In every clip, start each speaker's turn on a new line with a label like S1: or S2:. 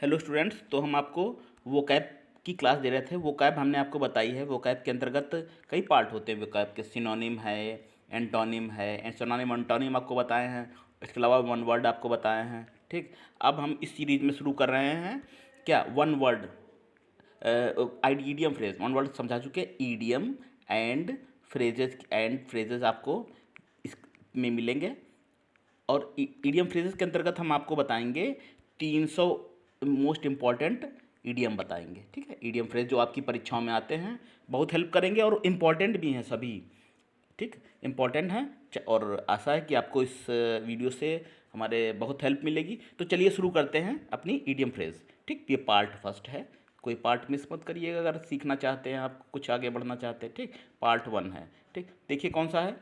S1: Hello students, तो हम आपको वोकैब की क्लास दे रहे थे। वोकैब हमने आपको बताई है। वोकैब के अंतर्गत कई पार्ट होते हैं। वोकैब के सिनोनिम है, एंटोनिम है, सिनोनिम एंटोनिम आपको बताए हैं। इसके अलावा वन वर्ड आपको बताए हैं। ठीक, अब हम इस सीरीज में शुरू कर रहे हैं। क्या one word idiom phrase, one word समझा चुके। ईडियम एंड फ्रेजेस आपको इसमें मिलेंगे। और ईडियम फ्रेजेस के अंतर्गत हम आपको बताएंगे 300 मोस्ट इम्पॉर्टेंट ईडियम बताएंगे। ठीक है, ईडियम फ्रेज जो आपकी परीक्षाओं में आते हैं, बहुत हेल्प करेंगे और इम्पॉर्टेंट भी हैं सभी। ठीक, इम्पॉर्टेंट हैं और आशा है कि आपको इस वीडियो से हमारे बहुत हेल्प मिलेगी। तो चलिए शुरू करते हैं अपनी ईडियम फ्रेज। ठीक, ये पार्ट फर्स्ट है, कोई पार्ट मिस मत करिएगा अगर सीखना चाहते हैं, आप कुछ आगे बढ़ना चाहते हैं। ठीक, पार्ट वन है। ठीक, देखिए कौन सा है।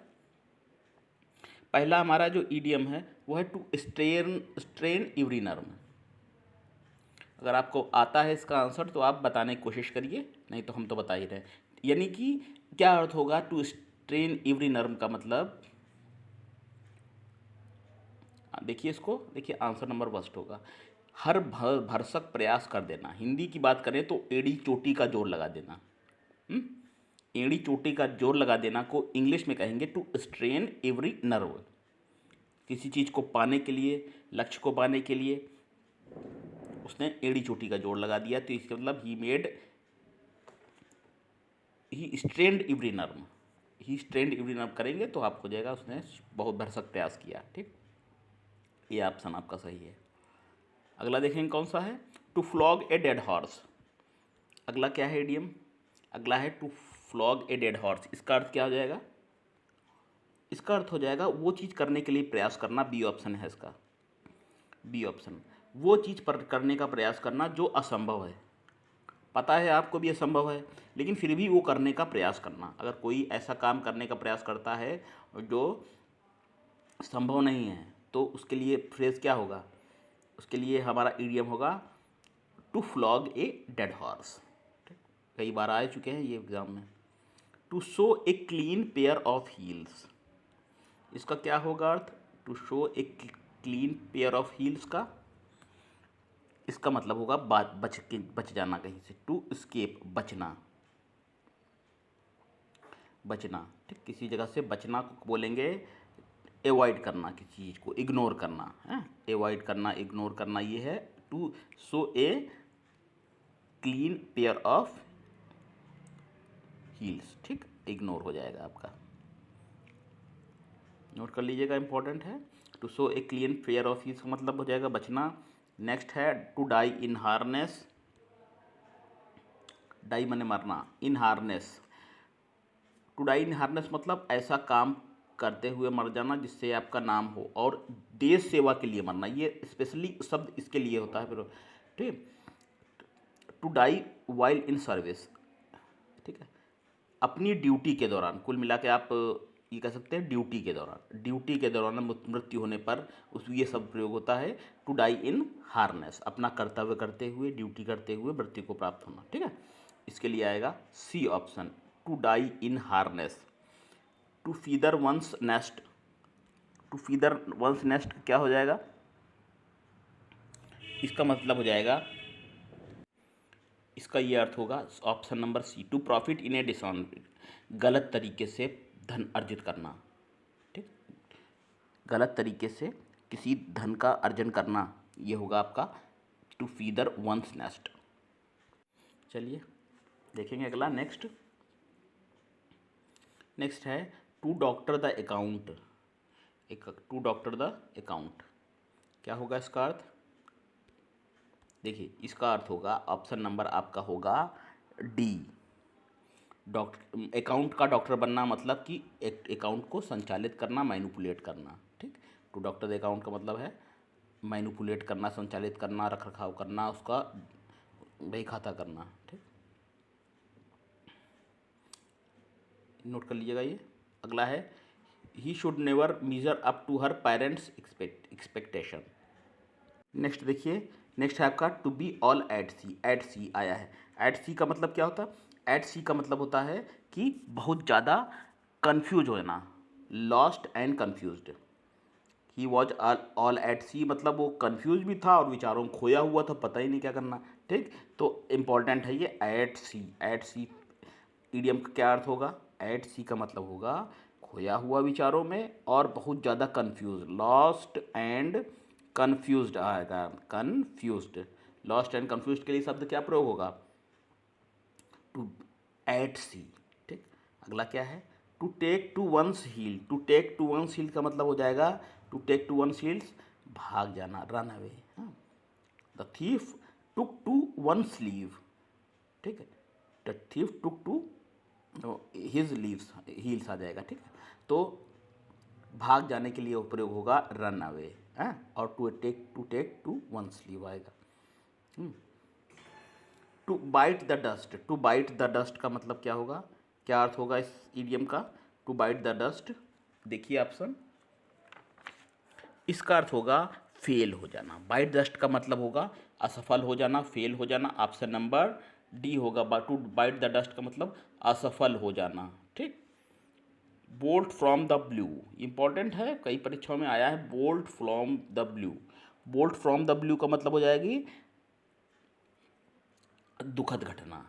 S1: पहला हमारा जो ईडियम है वो है to strain strain every nerve. अगर आपको आता है इसका आंसर तो आप बताने की कोशिश करिए, नहीं तो हम तो बता ही रहे हैं। यानी कि क्या अर्थ होगा टू स्ट्रेन एवरी नर्व का मतलब, देखिए इसको, देखिए आंसर नंबर फर्स्ट होगा हर भरसक प्रयास कर देना। हिंदी की बात करें तो एड़ी चोटी का जोर लगा देना। हम्म? एड़ी चोटी का जोर लगा देना को इंग्लिश में कहेंगे टू स्ट्रेन एवरी नर्व। किसी चीज़ को पाने के लिए, लक्ष्य को पाने के लिए उसने एड़ी चोटी का जोड़ लगा दिया, तो इसका मतलब ही स्ट्रेंड एवरी नर्व। ही स्ट्रेंड एवरी नर्व करेंगे तो आपको जाएगा उसने बहुत भरसक प्रयास किया। ठीक, ये ऑप्शन आपका सही है। अगला देखेंगे कौन सा है, to flog a dead horse. अगला क्या है इडियम, अगला है to flog a dead horse. इसका अर्थ क्या हो जाएगा, इसका अर्थ हो जाएगा वो चीज़ करने के लिए प्रयास करना। बी ऑप्शन है इसका, बी ऑप्शन, वो चीज़ पर करने का प्रयास करना जो असंभव है। पता है आपको भी असंभव है, लेकिन फिर भी वो करने का प्रयास करना। अगर कोई ऐसा काम करने का प्रयास करता है जो संभव नहीं है तो उसके लिए फ्रेज क्या होगा, उसके लिए हमारा इडियम होगा to flog a dead horse. कई बार आ चुके हैं ये एग्जाम में। To show a clean pair of heels, इसका क्या होगा अर्थ, to show a clean pair of heels का इसका मतलब होगा बच जाना कहीं से। टू स्केप, बचना, बचना। ठीक, किसी जगह से बचना को बोलेंगे एवॉइड करना, किसी चीज़ को इग्नोर करना है। एवॉइड करना, इग्नोर करना, ये है to show a clean pair of heels. ठीक, इग्नोर हो जाएगा आपका, नोट कर लीजिएगा, इंपॉर्टेंट है। To show a clean pair of heels का मतलब हो जाएगा बचना। नेक्स्ट है to die in harness. Die माने मरना, in harness, to die in harness मतलब ऐसा काम करते हुए मर जाना जिससे आपका नाम हो, और देश सेवा के लिए मरना, ये स्पेशली शब्द इसके लिए होता है फिर। ठीक, to die while in service. ठीक है, अपनी ड्यूटी के दौरान, कुल मिला के आप ये कह सकते हैं ड्यूटी के दौरान, ड्यूटी के दौरान मृत्यु होने पर उस ये सब प्रयोग होता है। टू डाई इन हार्नेस, अपना कर्तव्य करते हुए, ड्यूटी करते हुए मृत्यु को प्राप्त होना। ठीक है, इसके लिए आएगा C option, to die in harness. To feather one's nest, to feather one's nest क्या हो जाएगा, इसका मतलब हो जाएगा, इसका ये अर्थ होगा option number C, to profit in a dishonour, गलत तरीके से धन अर्जित करना। ठीक, गलत तरीके से किसी धन का अर्जन करना, ये होगा आपका टू फीदर वंस नेस्ट। चलिए देखेंगे अगला। नेक्स्ट है टू डॉक्टर द अकाउंट। एक टू डॉक्टर द अकाउंट क्या होगा इसका अर्थ, देखिए इसका अर्थ होगा ऑप्शन नंबर आपका होगा डी, डॉक्टर अकाउंट का डॉक्टर बनना, मतलब कि एक अकाउंट को संचालित करना, मैनिपुलेट करना। ठीक, टू डॉक्टर द अकाउंट का मतलब है मैनिपुलेट करना, संचालित करना, रख रखाव करना, उसका बही खाता करना। ठीक, नोट कर लीजिएगा ये। अगला है he should never measure up to her parents expectation. Next देखिए, नेक्स्ट है आपका to be all at sea. At sea आया है, एट सी का मतलब क्या होता है, एट सी का मतलब होता है कि बहुत ज़्यादा कंफ्यूज होना, lost and confused. He was all at sea मतलब वो कंफ्यूज भी था और विचारों में खोया हुआ था, पता ही नहीं क्या करना। ठीक, तो इम्पॉर्टेंट है ये eight sea. At C idiom का क्या अर्थ होगा? एट सी का मतलब होगा खोया हुआ विचारों में और बहुत ज़्यादा कंफ्यूज, लॉस्ट एंड कन्फ्यूज्ड आएगा। कन्फ्यूज्ड, लॉस्ट एंड कन्फ्यूज्ड के लिए शब्द क्या प्रयोग होगा? To, at sea. ठीक, अगला क्या है? To take to one's heel. To take to one's heel का मतलब हो जाएगा to take to one's heels, भाग जाना, run away. The thief took to one sleeve. ठीक है, the thief took to his leaves, heels आ जाएगा। ठीक है, तो भाग जाने के लिए प्रयोग होगा रन अवे, और to take to one sleeve आएगा। To bite the dust. To bite the dust का मतलब क्या होगा? क्या अर्थ होगा इस ईडियम का? टू बाइट ड डस्ट, देखिए ऑप्शन, इसका अर्थ होगा फेल हो जाना। बाइट डस्ट का मतलब होगा असफल हो जाना, फेल हो जाना। ऑप्शन नंबर डी होगा। टू बाइट द डस्ट का मतलब असफल हो जाना। ठीक, bolt from the blue important है, कई परीक्षाओं में आया है bolt from the blue. Bolt from the blue का मतलब हो जाएगी दुखद घटना।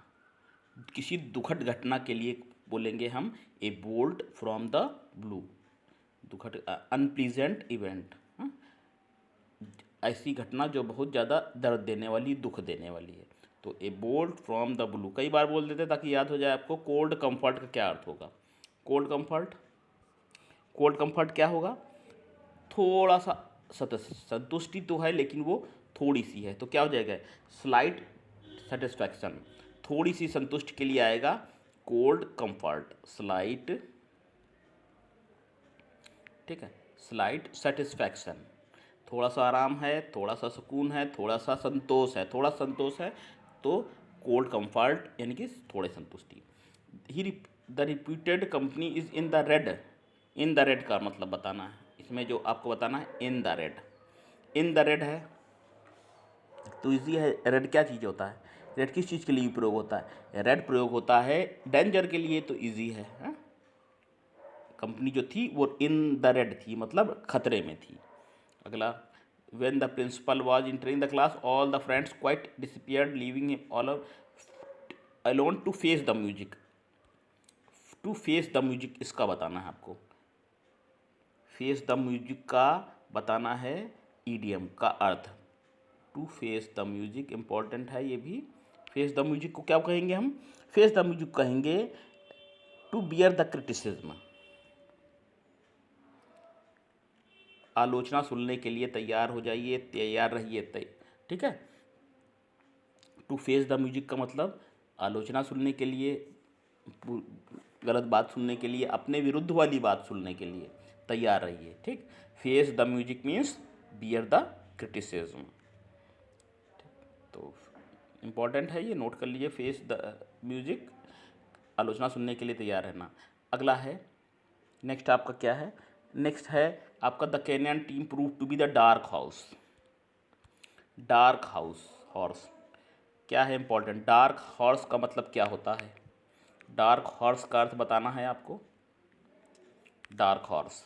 S1: किसी दुखद घटना के लिए बोलेंगे हम ए बोल्ट फ्रॉम द ब्लू, दुखद, अनप्लीजेंट इवेंट, ऐसी घटना जो बहुत ज़्यादा दर्द देने वाली, दुख देने वाली है। तो ए बोल्ट फ्रॉम द ब्लू कई बार बोल देते ताकि याद हो जाए आपको। कोल्ड कंफर्ट का क्या अर्थ होगा? कोल्ड कंफर्ट, कोल्ड कंफर्ट क्या होगा? थोड़ा सा संतुष्टि तो है लेकिन वो थोड़ी सी है, तो क्या हो जाएगा? स्लाइट सेटिस्फैक्शन, थोड़ी सी संतुष्टि के लिए आएगा कोल्ड कंफर्ट, स्लाइट। ठीक है, स्लाइट सेटिस्फैक्शन, थोड़ा सा आराम है, थोड़ा सा सुकून है, थोड़ा सा संतोष है, थोड़ा संतोष है, तो कोल्ड कंफर्ट यानी कि थोड़े संतुष्टि। ही the reputed company is in the red. In the red का मतलब बताना है इसमें, जो आपको बताना है in the red. In the red है तो इजी है। रेड क्या चीज़ होता है? रेड किस चीज़ के लिए प्रयोग होता है? रेड प्रयोग होता है डेंजर के लिए, तो इजी है, कंपनी जो थी वो इन द रेड थी, मतलब खतरे में थी। अगला, when the principal was entering the class all the friends quite disappeared leaving him all alone to face the music। to face the music इसका बताना है आपको। face the music का बताना है idiom का अर्थ। to face the music important है ये भी। face the music को क्या कहेंगे हम? face the music कहेंगे to bear the criticism, आलोचना सुनने के लिए तैयार हो जाइए, तैयार रहिए। ठीक है, टू फेस द म्यूजिक का मतलब आलोचना सुनने के लिए, गलत बात सुनने के लिए, अपने विरुद्ध वाली बात सुनने के लिए तैयार रहिए। ठीक, face the music means bear the criticism. तो इम्पॉर्टेंट है ये, नोट कर लीजिए। फेस द म्यूजिक, आलोचना सुनने के लिए तैयार रहना। अगला है, नेक्स्ट आपका क्या है? नेक्स्ट है आपका the Kenyan team prove to be the dark house. Dark house, horse क्या है इंपॉर्टेंट? डार्क हॉर्स का मतलब क्या होता है? डार्क हॉर्स का अर्थ बताना है आपको। डार्क हॉर्स,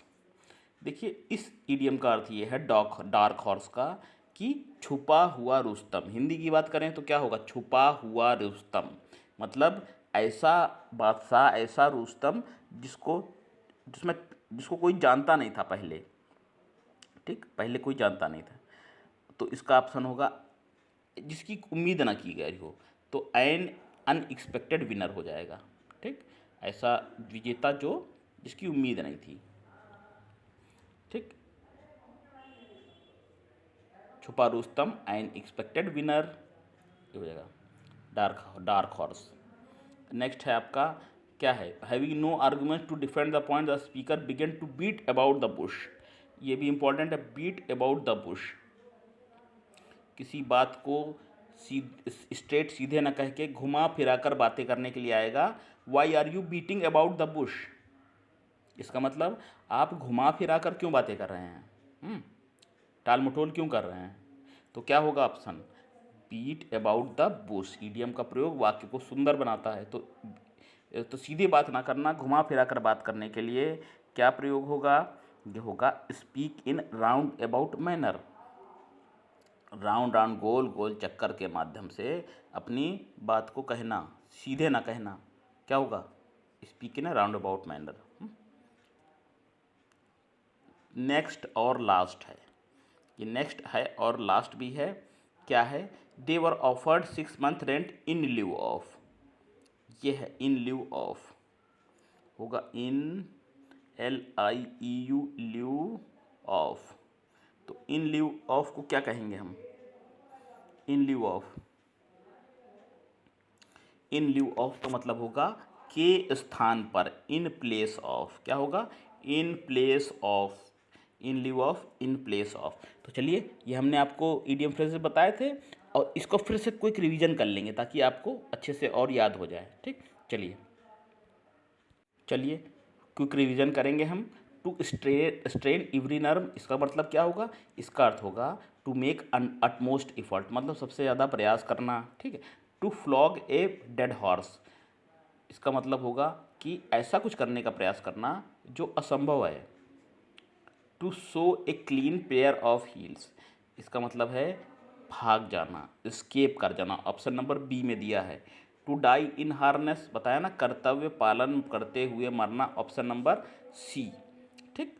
S1: देखिए इस इडियम का अर्थ ये है डार्क हॉर्स का कि छुपा हुआ रुस्तम। हिंदी की बात करें तो क्या होगा? छुपा हुआ रुस्तम, मतलब ऐसा बादशाह, ऐसा रुस्तम जिसको कोई जानता नहीं था पहले। ठीक, पहले कोई जानता नहीं था, तो इसका ऑप्शन होगा जिसकी उम्मीद ना की गई हो, तो एन अनएक्सपेक्टेड विनर हो जाएगा। ठीक, ऐसा विजेता जिसकी उम्मीद नहीं थी। ठीक, छुपा रुस्तम एन एक्सपेक्टेड विनर हो जाएगा डार्क हॉर्स। नेक्स्ट है आपका क्या है? Having no argument to defend the point the speaker began to beat about the bush. ये भी इंपॉर्टेंट है, बीट अबाउट द बुश, किसी बात को स्ट्रेट सीधे ना कह के घुमा फिरा कर बातें करने के लिए आएगा। Why are you beating about the bush, इसका मतलब आप घुमा फिरा कर क्यों बातें कर रहे हैं, टाल मटोल क्यों कर रहे हैं? तो क्या होगा option? Beat about the bush. Idiom का प्रयोग वाक्य को सुंदर बनाता है, तो सीधी बात ना करना, घुमा फिरा कर बात करने के लिए क्या प्रयोग होगा? ये होगा speak in round about manner, round round गोल गोल चक्कर के माध्यम से अपनी बात को कहना, सीधे ना कहना, क्या होगा, speak in round about manner. Next और लास्ट है, ये नेक्स्ट है और लास्ट भी है, क्या है, they were offered 6 month rent in lieu of, ये है इन ल्यू ऑफ, होगा इन LIEU ल्यू ऑफ। तो इन ल्यू ऑफ को क्या कहेंगे हम, इन lieu of, in lieu of का मतलब होगा के स्थान पर, इन प्लेस ऑफ, क्या होगा, in place of, in lieu of, in place of. तो चलिए ये हमने आपको ईडियम फ्रेजेस बताए थे और इसको फिर से क्विक रिवीजन कर लेंगे ताकि आपको अच्छे से और याद हो जाए। ठीक, चलिए चलिए क्विक रिवीजन करेंगे हम। टू स्ट्रेन एवरी नर्व, इसका मतलब क्या होगा, इसका अर्थ होगा to make an utmost effort, मतलब सबसे ज़्यादा प्रयास करना। ठीक है। To flog a dead horse, इसका मतलब होगा कि ऐसा कुछ करने का प्रयास करना जो असंभव है। To show a clean pair of heels, इसका मतलब है भाग जाना, स्केप कर जाना, ऑप्शन नंबर बी में दिया है। टू डाई इन हार्नेस, बताया ना, कर्तव्य पालन करते हुए मरना, ऑप्शन नंबर सी। ठीक,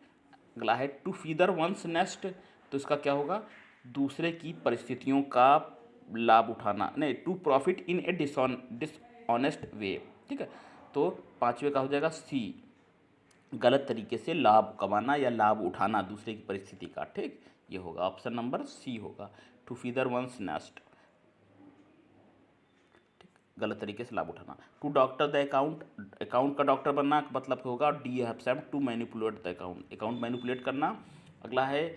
S1: अगला है टू फीदर वंस नेस्ट, तो इसका क्या होगा, दूसरे की परिस्थितियों का लाभ उठाना, नहीं, to profit in a dishonest way. ठीक है, तो पांचवे का हो जाएगा सी, गलत तरीके से लाभ कमाना या लाभ उठाना दूसरे की परिस्थिति का। ठीक, ये होगा ऑप्शन नंबर सी होगा, टू फीदर वंस नेस्ट, गलत तरीके से लाभ उठाना। To doctor the account, account का डॉक्टर बनना का मतलब होगा the have to manipulate the account, account manipulate करना। अगला है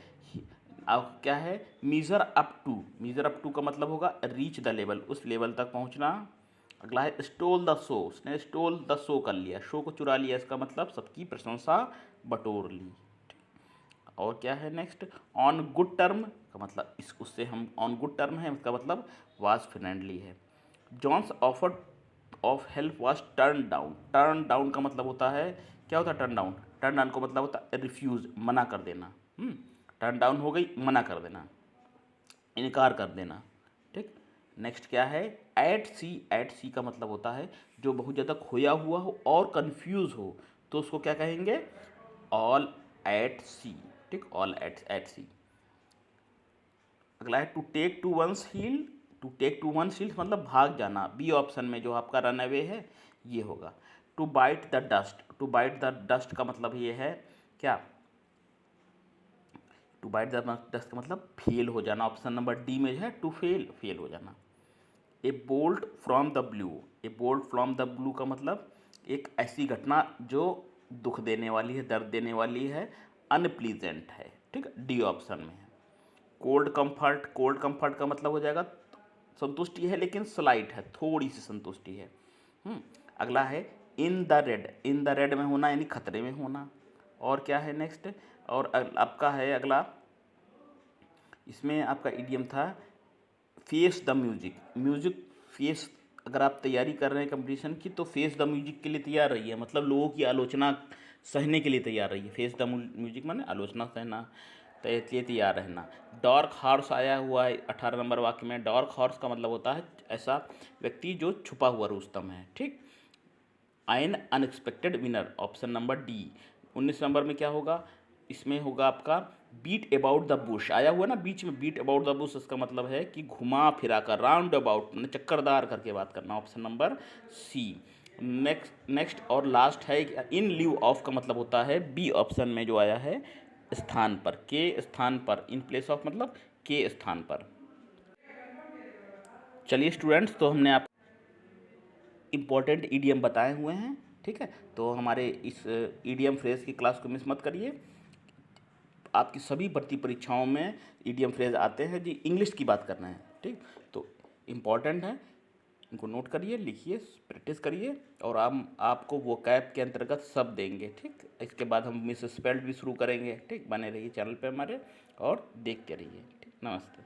S1: अब क्या है, measure up to, measure up to का मतलब होगा रीच द लेवल, उस लेवल तक पहुंचना। अगला है स्टोल द शो, उसने स्टोल द शो कर लिया, शो को चुरा लिया, इसका मतलब सबकी प्रशंसा बटोर ली। और क्या है नेक्स्ट, ऑन गुड टर्म का मतलब इस उससे हम ऑन गुड टर्म है, इसका मतलब वाज फ्रेंडली है। John's offer of help was turn down, turn down का मतलब होता है, क्या होता है टर्न डाउन, टर्न डाउन का मतलब होता है रिफ्यूज़, मना कर देना। टर्न डाउन हो गई, मना कर देना, इनकार कर देना। ठीक, नेक्स्ट क्या है, एट सी, एट सी का मतलब होता है जो बहुत ज़्यादा खोया हुआ हो और कंफ्यूज हो, तो उसको क्या कहेंगे, ऑल एट सी। ठीक, ऑल एट सी। अगला है to take to one's heel, to take to one's heel मतलब भाग जाना, बी ऑप्शन में जो आपका रन अवे है ये होगा। To bite the dust, to bite the dust का मतलब ये है क्या, टू बाइट द डस्ट का मतलब फेल हो जाना, ऑप्शन नंबर डी में है टू फेल, फेल हो जाना। ए bolt from the blue, A bolt from the blue का मतलब एक ऐसी घटना जो दुख देने वाली है, दर्द देने वाली है, अनप्लीजेंट है। ठीक, डी ऑप्शन में है। कोल्ड कंफर्ट, कोल्ड कंफर्ट का मतलब हो जाएगा संतुष्टि है लेकिन स्लाइट है, थोड़ी सी संतुष्टि है। अगला है in the red, in the red में होना यानी खतरे में होना। और क्या है नेक्स्ट, और आपका है अगला, इसमें आपका इडियम था face the music, music face, अगर आप तैयारी कर रहे हैं कंपटीशन की तो फेस द म्यूजिक के लिए तैयार रही है, मतलब लोगों की आलोचना सहने के लिए तैयार रही है। फेस द म्यूजिक माने आलोचना सहना, तो इसलिए तैयार रहना। डार्क हॉर्स आया हुआ है 18 नंबर वाक्य में, डार्क हॉर्स का मतलब होता है ऐसा व्यक्ति जो छुपा हुआ रुस्तम है। ठीक, N unexpected winner, option number D. 19 number में क्या होगा, इसमें होगा आपका बीट अबाउट द बुश, आया हुआ ना बीच में, बीट अबाउट द बुश, इसका मतलब है कि घुमा फिरा कर, राउंड अबाउट, चक्करदार करके बात करना, ऑप्शन नंबर सी। नेक्स्ट और लास्ट है इन ल्यू ऑफ का मतलब होता है बी ऑप्शन में जो आया है, स्थान पर, के स्थान पर, इन प्लेस ऑफ मतलब के स्थान पर। चलिए स्टूडेंट्स, तो हमने आप इम्पॉर्टेंट ईडीएम बताए हुए हैं। ठीक है, तो हमारे इस ईडीएम फ्रेज की क्लास को मिस मत करिए। आपकी सभी भर्ती परीक्षाओं में ईडीएम फ्रेज आते हैं जी, इंग्लिश की बात करना है। ठीक, तो इम्पॉर्टेंट है, इनको नोट करिए, लिखिए, प्रैक्टिस करिए, और हम आपको वो कैप के अंतर्गत सब देंगे। ठीक, इसके बाद हम मिस स्पेल्ड भी शुरू करेंगे। ठीक, बने रहिए चैनल पे हमारे और देखते रहिए। ठीक, नमस्ते।